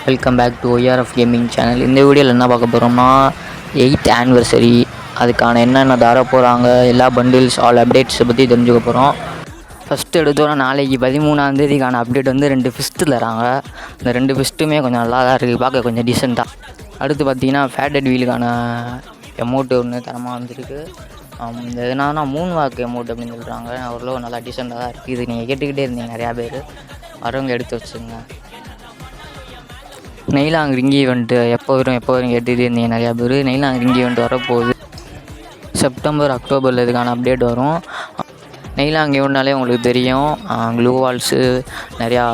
Welcome back to ORF gaming channel. இந்த வீடியோவில் என்ன பார்க்க போகிறோம்னா 8th ஆனிவர்சரி அதுக்கான என்னென்ன தர போகிறாங்க, எல்லா பண்டில்ஸ் ஆல் அப்டேட்ஸை பற்றி தெரிஞ்சுக்க போகிறோம். ஃபஸ்ட்டு எடுத்தோன்னா நாளைக்கு 13ஆம் தேதிக்கான அப்டேட் வந்து 2 ஃபிஸ்ட்டு தராங்க. இந்த 2 ஃபிஸ்ட்டுமே கொஞ்சம் நல்லா தான் இருக்குது, பார்க்க கொஞ்சம் டீசெண்டாக. அடுத்து பார்த்தீங்கன்னா ஃபேட்டட் வீலுக்கான எமௌண்ட்டு ஒன்று தரமாக வந்துருக்கு. இந்த எதுனா மூணு வாக்கு எமௌண்ட் அப்படின்னு சொல்கிறாங்க. அவ்வளோ நல்லா டீசெண்டாக தான் இருக்குது. இது நீங்கள் கேட்டுக்கிட்டே இருந்தீங்க நிறையா பேர், வரவங்க எடுத்து வச்சுங்க. நெய்லாங் ரிங் ஈவெண்ட்டு எப்போ வரும் கேட்டுகிட்டே இருந்தீங்க நிறையா பேர். நெய்லாங் ரிங் ஈவெண்ட் வரப்போகுது செப்டம்பர் அக்டோபரில். இதுக்கான அப்டேட் வரும். நெய்லாங் ஈவெண்ட்னாலே உங்களுக்கு தெரியும், க்ளூ வால்ஸு நிறையா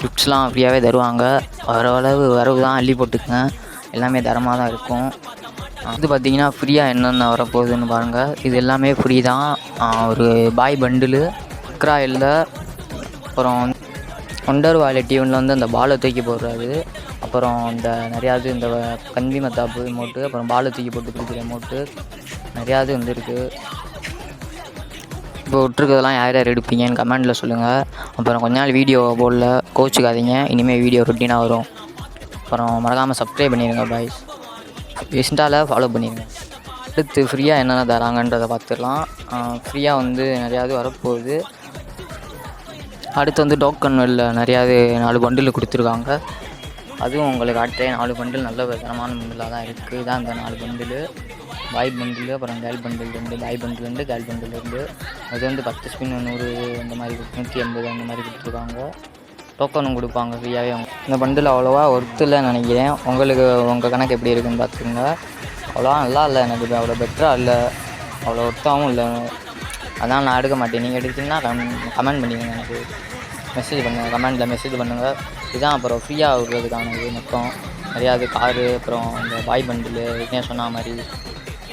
கிஃப்ட்ஸ்லாம் ஃப்ரீயாகவே தருவாங்க. வரவு தான் அள்ளி போட்டுக்குங்க, எல்லாமே தரமாக தான் இருக்கும். இது பார்த்திங்கன்னா ஃப்ரீயாக என்னென்ன வரப்போகுதுன்னு பாருங்கள். இது எல்லாமே ஃப்ரீ தான். ஒரு பாய் பண்டிலு க்ராயில், அப்புறம் ஒண்டர் வாலெட் ஈவெண்ட்டில் வந்து அந்த பாலை தூக்கி போடுறாரு, அப்புறம் இந்த நிறையாது இந்த கந்தி மத்தாப்பு எமௌண்ட்டு, அப்புறம் பாலை தூக்கி போட்டு கொடுக்குற எமௌண்ட்டு நிறையாது வந்துருக்கு. இப்போ விட்ருக்கிறதெல்லாம் யார் யார் எடுப்பீங்கன்னு கமெண்டில் சொல்லுங்கள். அப்புறம் கொஞ்ச நாள் வீடியோ போடல, கோச்சுக்காதீங்க, இனிமேல் வீடியோ ரொட்டீனாக வரும். அப்புறம் மறக்காமல் சப்ஸ்கிரைப் பண்ணிடுங்க பாய்ஸ், இன்ஸ்டாவில் ஃபாலோ பண்ணிடுங்க. அடுத்து ஃப்ரீயாக என்னென்ன தராங்கன்றதை பார்த்துடலாம். ஃப்ரீயாக வந்து நிறையாவது வரப்போகுது. அடுத்து வந்து டோக்கன் வெளில நிறையாவது 4 பண்டில் கொடுத்துருக்காங்க. அதுவும் உங்களுக்கு காட்டுறேன். 4 பண்டில் நல்ல தரமான பண்டிலாக தான் இருக்குது. இதான் இந்த 4 பண்டில், பாய் பண்டில், அப்புறம் கேர்ள் பண்டில் 2, பாய் பண்டில் 2, கேர்ள் பண்டில் 2. அது வந்து 10 ஸ்பின் 100 அந்த மாதிரி 180 அந்த மாதிரி கொடுத்துருக்காங்க. டோக்கனும் கொடுப்பாங்க ஃப்ரீயாகவே. இந்த பண்டில் அவ்வளோவா ஒர்த்து இல்லைன்னு நினைக்கிறேன். உங்களுக்கு உங்கள் கணக்கு எப்படி இருக்குதுன்னு பார்த்துக்கோங்க. அவ்வளோவா நல்லா இல்லை, எனக்கு அவ்வளோ பெட்டராக இல்லை, அவ்வளோ ஒர்த்தாகவும் இல்லை. அதான் நான் எடுக்க மாட்டேன். நீங்கள் எடுத்தீங்கன்னா கமெண்ட் பண்ணிடுங்க, எனக்கு மெசேஜ் பண்ணுங்கள், கமெண்டில் மெசேஜ் பண்ணுங்கள். இதுதான் அப்புறம் ஃப்ரீயாக விடுறதுக்கான இது மொத்தம் நிறையாது. காரு, அப்புறம் இந்த பாய் பண்டில் ஏற்கனவே சொன்ன மாதிரி,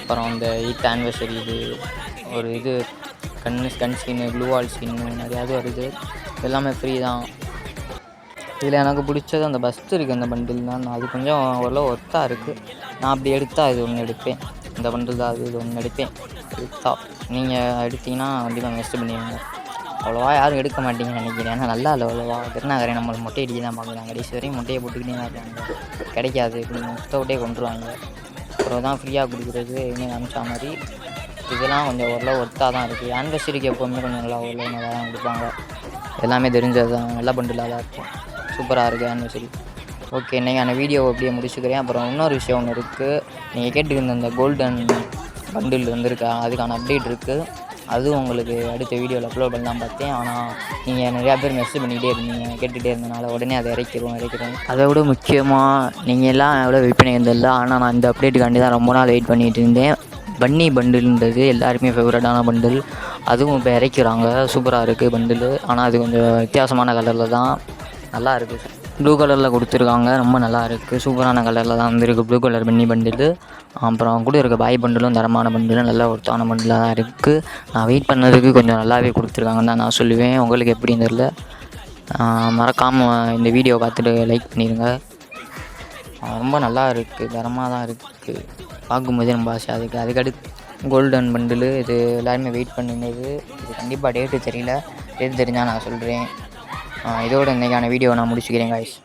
அப்புறம் இந்த 8th ஆனிவர்சரி இது ஒரு இது கன் ஸ்கின்னு, ப்ளூ வால் ஸ்கின்னு நிறையாது வருது. எல்லாமே ஃப்ரீ தான். இதில் எனக்கு பிடிச்சது அந்த பஸ்ட் இருக்குது, அந்த பண்டில் தான். அது கொஞ்சம் ஓரளவு ஒர்த்தாக இருக்குது. நான் அப்படி எடுத்தால் இது ஒன்று எடுப்பேன். இந்த பண்டில் தான், இது ஒன்று எடுப்பேன். எடுத்தா நீங்கள் எடுத்திங்கன்னா கண்டிப்பாக மெசேஜ் பண்ணிடுங்க. அவ்வளோவா யாரும் எடுக்க மாட்டீங்கன்னு நினைக்கிறேன். ஏன்னா நல்லா இல்லை அவ்வளோவா. திருநாகரை நம்மளுக்கு மொட்டை அடிக்க தான் பார்க்குறாங்க. கடைசி வரையும் மொட்டையை போட்டுக்கிட்டே தான் இருக்காங்க. கிடைக்காது, இப்படி முட்டை கொண்டுருவாங்க. அப்புறம் தான் ஃப்ரீயாக கொடுக்குறது எதுவுமே அனுப்பிச்சா மாதிரி. இதெல்லாம் கொஞ்சம் ஓரளவு ஒர்த்தாக தான் இருக்குது. ஆனிவர்சரிக்கு எப்போவுமே கொஞ்சம் நல்லா ஓரளவு நல்லா தான் கொடுப்பாங்க. எல்லாமே தெரிஞ்சது தான், நல்ல பண்டிலாக தான் இருக்கும். சூப்பராக இருக்குது ஆனிவர்சரி. ஓகே, இன்றைக்கான வீடியோ அப்படியே முடிச்சுக்கிறேன். அப்புறம் இன்னொரு விஷயம் ஒன்று இருக்குது. நீங்கள் கேட்டுக்கிற இந்த கோல்டன் பண்டில் வந்திருக்கா, அதுக்கான அப்டேட் இருக்குது. அதுவும் உங்களுக்கு அடுத்த வீடியோவில் அப்லோட் பண்ணலாம் பார்த்தேன். ஆனால் நீங்கள் நிறையா பேர் மெசேஜ் பண்ணிக்கிட்டே இருந்தீங்க, கேட்டுகிட்டே இருந்தனால உடனே அதை இறக்கிறோம். அதை விட முக்கியமாக நீங்கள் எல்லாம் எவ்வளோ வெயிட் பண்ணியிருந்தில்ல, ஆனால் நான் இந்த அப்டேட்டுக்காண்டி தான் ரொம்ப நாள் வெயிட் பண்ணிகிட்டு இருந்தேன். பன்னி பண்டில்ன்றது எல்லாருமே ஃபேவரட்டான பண்டில். அதுவும் இப்போ இறக்கிறாங்க. சூப்பராக இருக்குது பண்டில். ஆனால் அது கொஞ்சம் வித்தியாசமான கலரில் தான் நல்லா இருக்குது. ப்ளூ கலரில் கொடுத்துருக்காங்க, ரொம்ப நல்லா இருக்குது. சூப்பரான கலரில் தான் வந்துருக்கு ப்ளூ கலர் பன்னி பண்டில். அப்புறம் கூட இருக்க பாய் பண்டிலும் தரமான பண்டிலும் நல்ல ஒருத்தான பண்டிலாக தான் இருக்குது. நான் வெயிட் பண்ணதுக்கு கொஞ்சம் நல்லாவே கொடுத்துருக்காங்கன்னு தான் நான் சொல்லுவேன். உங்களுக்கு எப்படின்னு தெரியல. மறக்காமல் இந்த வீடியோ பார்த்துட்டு லைக் பண்ணிடுங்க. ரொம்ப நல்லா இருக்குது, தரமாக தான் இருக்குது. பார்க்கும்போதே ரொம்ப ஆசையாக இருக்குது. அதுக்கடுத்து கோல்டன் பண்டிலு, இது எல்லாருமே வெயிட் பண்ணினது. இது கண்டிப்பாக டேட்டு தெரியல, டேட்டு தெரிஞ்சால் நான் சொல்கிறேன். இதோட இன்றைக்கான வீடியோ நான் முடிச்சுக்கிறேன் காய்ஸ்.